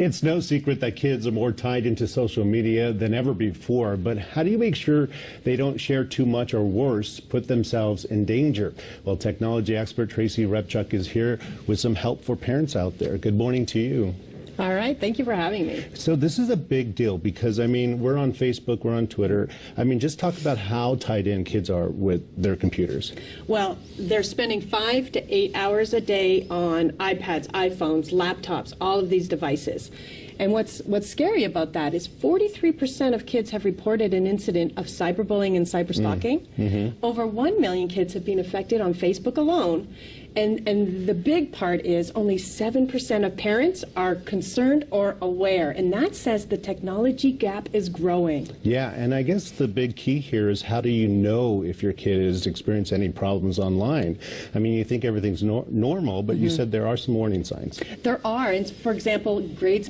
It's no secret that kids are more tied into social media than ever before, but how do you make sure they don't share too much or worse, put themselves in danger? Well, technology expert Tracy Repchuk is here with some help for parents out there. Good morning to you. All right, thank you for having me. So this is a big deal because, I mean, we're on Facebook, we're on Twitter. I mean, just talk about how tied in kids are with their computers. Well, they're spending 5 to 8 hours a day on iPads, iPhones, laptops, all of these devices. And what's scary about that is 43% of kids have reported an incident of cyberbullying and cyberstalking. Over 1 million kids have been affected on Facebook alone. And the big part is only 7% of parents are concerned or aware. And that says the technology gap is growing. Yeah, and I guess the big key here is how do you know if your kid is experiencing any problems online? I mean, you think everything's normal, but you said there are some warning signs. There are. And for example, grades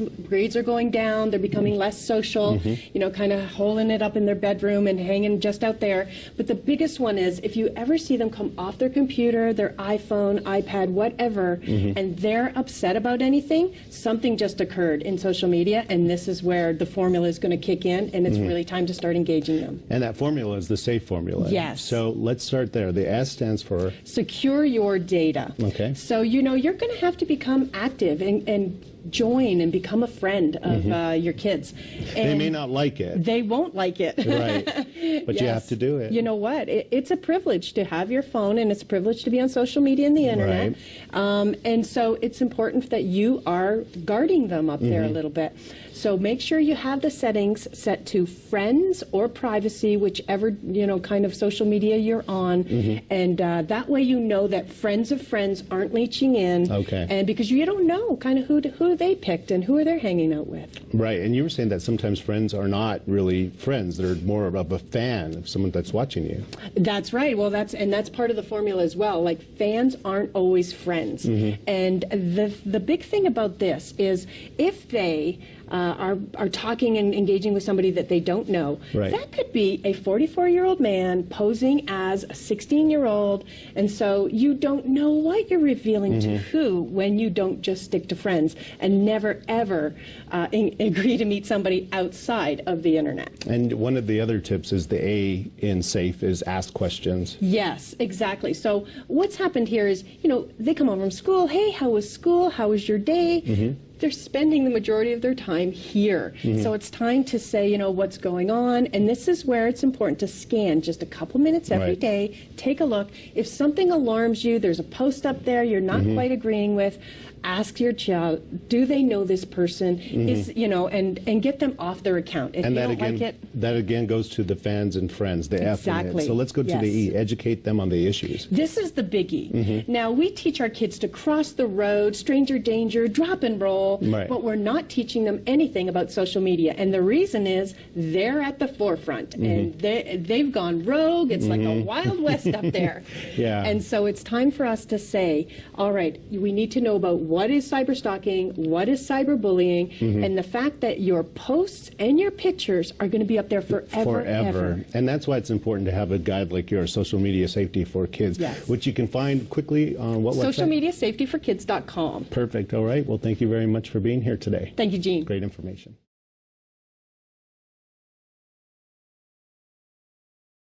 are going down. They're becoming less social, you know, kind of holding it up in their bedroom and hanging just out there. But the biggest one is if you ever see them come off their computer, their iPhone, iPad, whatever, and they're upset about anything, something just occurred in social media, and this is where the formula is going to kick in, and it's really time to start engaging them. And that formula is the SAFE formula. Yes. So let's start there. The S stands for? Secure your data. Okay. So, you know, you're going to have to become active and join and become a friend of your kids. And they may not like it. They won't like it. Right. But you have to do it. You know what? It's a privilege to have your phone, and it's a privilege to be on social media and the internet. Right. And so it's important that you are guarding them up there a little bit. So make sure you have the settings set to friends or privacy, whichever, you know, kind of social media you're on. And that way you know that friends of friends aren't leeching in. Okay. And because you don't know kind of who they picked and who they're hanging out with. Right. And you were saying that sometimes friends are not really friends. They're more of a fan of someone that's watching you. That's right. Well, that's part of the formula as well. Like, fans aren't always friends. And the big thing about this is if they are talking and engaging with somebody that they don't know, that could be a 44-year-old man posing as a 16-year-old, and so you don't know what you're revealing to who when you don't just stick to friends and never ever agree to meet somebody outside of the internet. And one of the other tips is the A in SAFE is ask questions. Yes, exactly. So what's happened here is, you know, they come home from school, hey, how was school? How was your day? They're spending the majority of their time here. So it's time to say, you know, what's going on. And this is where it's important to scan just a couple minutes every day, take a look. If something alarms you, there's a post up there you're not quite agreeing with, ask your child, do they know this person? Is, you know, and get them off their account. If and you that don't again, like it, that again goes to the fans and friends, the F in it. So let's go to the E, educate them on the issues. This is the biggie. Now, we teach our kids to cross the road, stranger danger, drop and roll, but we're not teaching them anything about social media. And the reason is they're at the forefront, and they've gone rogue. It's like a Wild West up there. And so it's time for us to say, all right, we need to know about what is cyberstalking, what is cyberbullying, and the fact that your posts and your pictures are going to be up there forever. Ever. And that's why it's important to have a guide like yours, Social Media Safety for Kids, which you can find quickly on what website? Socialmediasafetyforkids.com. Perfect. All right. Well, thank you very much for being here today. Thank you, Gene. Great information.